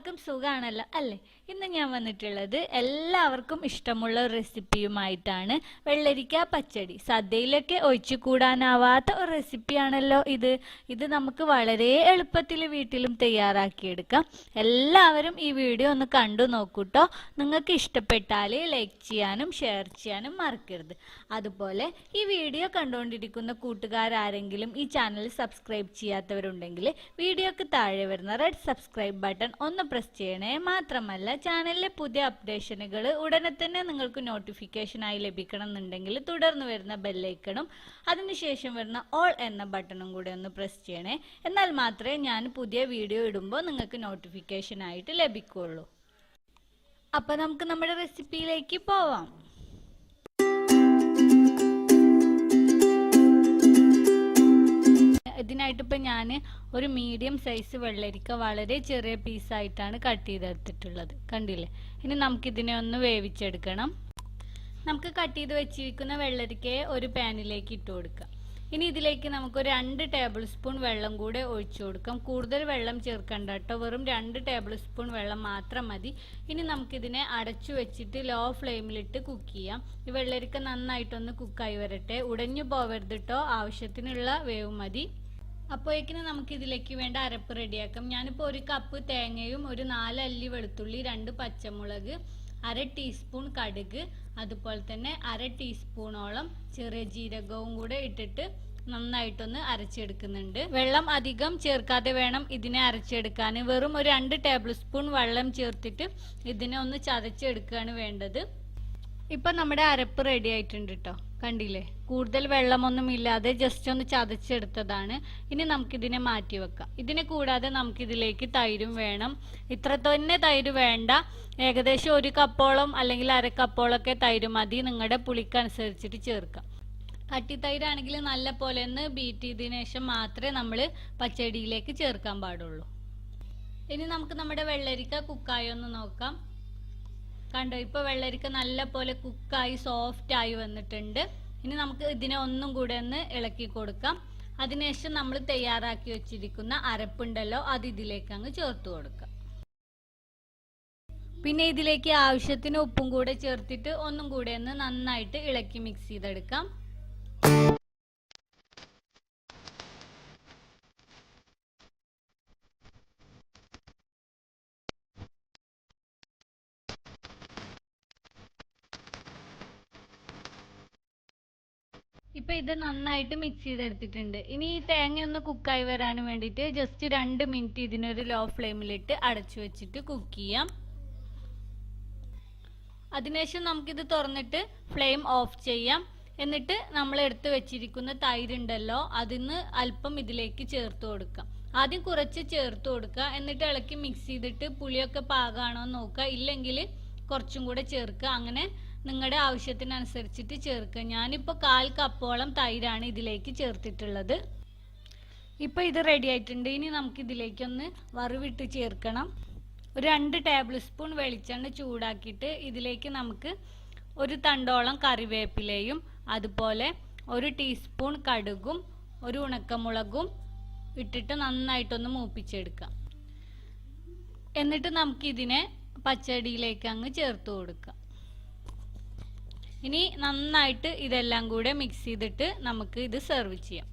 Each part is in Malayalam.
എല്ലാവർക്കും സുഖാണല്ലോ അല്ലേ? ഇന്ന് ഞാൻ വന്നിട്ടുള്ളത് എല്ലാവർക്കും ഇഷ്ടമുള്ള ഒരു റെസിപ്പിയുമായിട്ടാണ്. വെള്ളരിക്ക പച്ചടി. സദ്യയിലൊക്കെ ഒഴിച്ചുകൂടാനാവാത്ത ഒരു റെസിപ്പിയാണല്ലോ ഇത് നമുക്ക് വളരെ എളുപ്പത്തിൽ വീട്ടിലും തയ്യാറാക്കിയെടുക്കാം. എല്ലാവരും ഈ വീഡിയോ ഒന്ന് കണ്ടു നോക്കൂട്ടോ. നിങ്ങൾക്ക് ഇഷ്ടപ്പെട്ടാൽ ലൈക്ക് ചെയ്യാനും ഷെയർ ചെയ്യാനും മറക്കരുത്. അതുപോലെ ഈ വീഡിയോ കണ്ടുകൊണ്ടിരിക്കുന്ന കൂട്ടുകാരാരെങ്കിലും ഈ ചാനൽ സബ്സ്ക്രൈബ് ചെയ്യാത്തവരുണ്ടെങ്കിൽ വീഡിയോക്ക് താഴെ വരുന്ന റെഡ് സബ്സ്ക്രൈബ് ബട്ടൺ ഒന്ന് പ്രസ് ചെയ്യണേ. മാത്രമല്ല ചാനലിലെ പുതിയ അപ്ഡേഷനുകൾ ഉടനെ തന്നെ നിങ്ങൾക്ക് നോട്ടിഫിക്കേഷനായി ലഭിക്കണം എന്നുണ്ടെങ്കിൽ തുടർന്ന് വരുന്ന ബെല്ലൈക്കണും അതിനുശേഷം വരുന്ന ഓൾ എന്ന ബട്ടണും കൂടെ ഒന്ന് പ്രസ് ചെയ്യണേ. എന്നാൽ മാത്രമേ ഞാൻ പുതിയ വീഡിയോ ഇടുമ്പോൾ നിങ്ങൾക്ക് നോട്ടിഫിക്കേഷനായിട്ട് ലഭിക്കുകയുള്ളൂ. അപ്പോൾ നമുക്ക് നമ്മുടെ റെസിപ്പിയിലേക്ക് പോവാം. ഇതിനായിട്ട് ഇപ്പം ഞാൻ ഒരു മീഡിയം സൈസ് വെള്ളരിക്ക വളരെ ചെറിയ പീസായിട്ടാണ് കട്ട് ചെയ്തെടുത്തിട്ടുള്ളത്. കണ്ടില്ലേ? ഇനി നമുക്കിതിനെ ഒന്ന് വേവിച്ചെടുക്കണം. നമുക്ക് കട്ട് ചെയ്ത് വെച്ചിരിക്കുന്ന വെള്ളരിക്കയെ ഒരു പാനിലേക്ക് ഇട്ട് കൊടുക്കാം. ഇനി ഇതിലേക്ക് നമുക്ക് 2 ടേബിൾ സ്പൂൺ വെള്ളം കൂടെ ഒഴിച്ചു കൊടുക്കാം. കൂടുതൽ വെള്ളം ചേർക്കണ്ട കേട്ടോ, വെറും 2 ടേബിൾ സ്പൂൺ വെള്ളം മാത്രം മതി. ഇനി നമുക്കിതിനെ അടച്ചു വെച്ചിട്ട് ലോ ഫ്ലെയിമിലിട്ട് കുക്ക് ചെയ്യാം. ഈ വെള്ളരിക്ക നന്നായിട്ടൊന്ന് കുക്കായി വരട്ടെ, ഉടഞ്ഞു പോവരുത് കേട്ടോ, ആവശ്യത്തിനുള്ള വേവ് മതി. അപ്പോഴേക്കിന് നമുക്ക് ഇതിലേക്ക് വേണ്ട അരപ്പ് റെഡിയാക്കാം. ഞാനിപ്പോൾ 1 കപ്പ് തേങ്ങയും 4 അല്ലി വെളുത്തുള്ളി, 2 പച്ചമുളക്, 1/2 ടീസ്പൂൺ കടുക്, അതുപോലെ തന്നെ 1/2 ടീസ്പൂണോളം ചെറിയ ജീരകവും കൂടെ ഇട്ടിട്ട് നന്നായിട്ടൊന്ന് അരച്ചെടുക്കുന്നുണ്ട്. വെള്ളം അധികം ചേർക്കാതെ വേണം ഇതിനെ അരച്ചെടുക്കാൻ. വെറും 2 ടേബിൾ സ്പൂൺ വെള്ളം ചേർത്തിട്ട് ഇതിനെ ഒന്ന് ചതച്ചെടുക്കുകയാണ് വേണ്ടത്. ഇപ്പം നമ്മുടെ അരപ്പ് റെഡി ആയിട്ടുണ്ട് കേട്ടോ, കണ്ടില്ലേ? കൂടുതൽ വെള്ളമൊന്നും ഇല്ലാതെ ജസ്റ്റ് ഒന്ന് ചതച്ചെടുത്തതാണ്. ഇനി നമുക്കിതിനെ മാറ്റി വെക്കാം. ഇതിനെ കൂടാതെ നമുക്കിതിലേക്ക് തൈരും വേണം. ഇത്ര തന്നെ തൈര് വേണ്ട, ഏകദേശം 1 കപ്പോളം അല്ലെങ്കിൽ 1/2 കപ്പോളൊക്കെ തൈര് മതി. നിങ്ങളുടെ പുളിക്കനുസരിച്ചിട്ട് ചേർക്കാം. കട്ടിത്തൈരാണെങ്കിൽ നല്ല പോലെ ഒന്ന് ബീറ്റ് ചെയ്തതിനു ശേഷം മാത്രമേ നമ്മൾ പച്ചടിയിലേക്ക് ചേർക്കാൻ പാടുള്ളൂ. ഇനി നമുക്ക് നമ്മുടെ വെള്ളരിക്ക കുക്കായി ഒന്ന് നോക്കാം. കണ്ടോ, ഇപ്പോൾ വെള്ളരിക്ക നല്ല പോലെ കുക്കായി സോഫ്റ്റ് ആയി വന്നിട്ടുണ്ട്. ഇനി നമുക്ക് ഇതിനെ ഒന്നും കൂടെ ഒന്ന് ഇളക്കി കൊടുക്കാം. അതിനുശേഷം നമ്മൾ തയ്യാറാക്കി വെച്ചിരിക്കുന്ന അരപ്പുണ്ടല്ലോ, അത് ഇതിലേക്ക് അങ്ങ് ചേർത്ത് കൊടുക്കാം. പിന്നെ ഇതിലേക്ക് ആവശ്യത്തിന് ഉപ്പും കൂടെ ചേർത്തിട്ട് ഒന്നും കൂടെ ഒന്ന് നന്നായിട്ട് ഇളക്കി മിക്സ് ചെയ്തെടുക്കാം. ഇപ്പൊ ഇത് നന്നായിട്ട് മിക്സ് ചെയ്തെടുത്തിട്ടുണ്ട്. ഇനി ഈ തേങ്ങ ഒന്ന് കുക്കായി വരാൻ വേണ്ടിയിട്ട് ജസ്റ്റ് 2 മിനിറ്റ് ഇതിനൊരു ലോ ഫ്ലെയിമിലിട്ട് അടച്ചു വെച്ചിട്ട് കുക്ക് ചെയ്യാം. അതിനുശേഷം നമുക്കിത് തുറന്നിട്ട് ഫ്ലെയിം ഓഫ് ചെയ്യാം. എന്നിട്ട് നമ്മൾ എടുത്തു വെച്ചിരിക്കുന്ന തൈരുണ്ടല്ലോ, അതിന് അല്പം ഇതിലേക്ക് ചേർത്ത് കൊടുക്കാം. ആദ്യം കുറച്ച് ചേർത്ത് കൊടുക്കുക, എന്നിട്ട് ഇളക്കി മിക്സ് ചെയ്തിട്ട് പുളിയൊക്കെ പാകമാണോ എന്ന് നോക്കുക. ഇല്ലെങ്കിൽ കുറച്ചും കൂടെ ചേർക്കുക. അങ്ങനെ നിങ്ങളുടെ ആവശ്യത്തിനനുസരിച്ചിട്ട് ചേർക്കുക. ഞാനിപ്പോൾ 1/4 കപ്പോളം തൈരാണ് ഇതിലേക്ക് ചേർത്തിട്ടുള്ളത്. ഇപ്പോൾ ഇത് റെഡി ആയിട്ടുണ്ട്. ഇനി നമുക്കിതിലേക്കൊന്ന് വറവിട്ട് ചേർക്കണം. 2 ടേബിൾ സ്പൂൺ വെളിച്ചെണ്ണ ചൂടാക്കിയിട്ട് ഇതിലേക്ക് നമുക്ക് 1 തണ്ടോളം കറിവേപ്പിലയും അതുപോലെ 1 ടീസ്പൂൺ കടുകും 1 ഉണക്കമുളകും ഇട്ടിട്ട് നന്നായിട്ടൊന്ന് മൂപ്പിച്ചെടുക്കാം. എന്നിട്ട് നമുക്കിതിനെ പച്ചടിയിലേക്ക് അങ്ങ് ചേർത്ത് കൊടുക്കാം. ഇനി നന്നായിട്ട് ഇതെല്ലാം കൂടെ മിക്സ് ചെയ്തിട്ട് നമുക്ക് ഇത് സെർവ് ചെയ്യാം.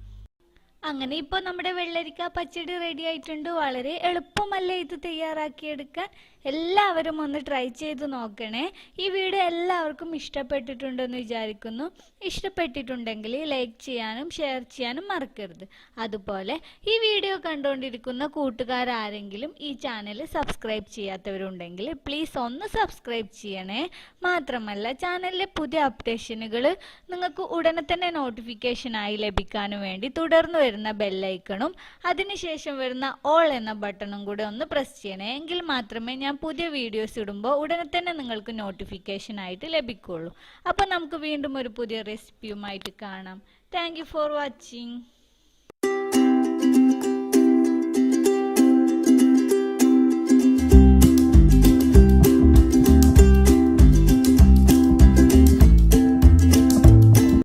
അങ്ങനെ ഇപ്പോൾ നമ്മുടെ വെള്ളരിക്ക പച്ചടി റെഡി ആയിട്ടുണ്ട്. വളരെ എളുപ്പമല്ലേ ഇത് തയ്യാറാക്കിയെടുക്കാൻ? എല്ലാവരും ഒന്ന് ട്രൈ ചെയ്ത് നോക്കണേ. ഈ വീഡിയോ എല്ലാവർക്കും ഇഷ്ടപ്പെട്ടിട്ടുണ്ടെന്ന് വിചാരിക്കുന്നു. ഇഷ്ടപ്പെട്ടിട്ടുണ്ടെങ്കിൽ ലൈക്ക് ചെയ്യാനും ഷെയർ ചെയ്യാനും മറക്കരുത്. അതുപോലെ ഈ വീഡിയോ കണ്ടുകൊണ്ടിരിക്കുന്ന കൂട്ടുകാരാരെങ്കിലും ഈ ചാനൽ സബ്സ്ക്രൈബ് ചെയ്യാത്തവരുണ്ടെങ്കിൽ പ്ലീസ് ഒന്ന് സബ്സ്ക്രൈബ് ചെയ്യണേ. മാത്രമല്ല ചാനലിലെ പുതിയ അപ്ഡേഷനുകൾ നിങ്ങൾക്ക് ഉടനെ തന്നെ നോട്ടിഫിക്കേഷനായി ലഭിക്കാൻ വേണ്ടി തുടർന്ന് വരുന്ന ബെല്ലൈക്കണും അതിനുശേഷം വരുന്ന ഓൾ എന്ന ബട്ടണും കൂടെ ഒന്ന് പ്രസ് ചെയ്യണേ. എങ്കിൽ മാത്രമേ ഞാൻ പുതിയ വീഡിയോസ് ഇടുമ്പോൾ ഉടനെ തന്നെ നിങ്ങൾക്ക് നോട്ടിഫിക്കേഷൻ ആയിട്ട് ലഭിക്കുകയുള്ളൂ. അപ്പോൾ നമുക്ക് വീണ്ടും ഒരു പുതിയ റെസിപ്പിയുമായിട്ട് കാണാം. Thank you for watching.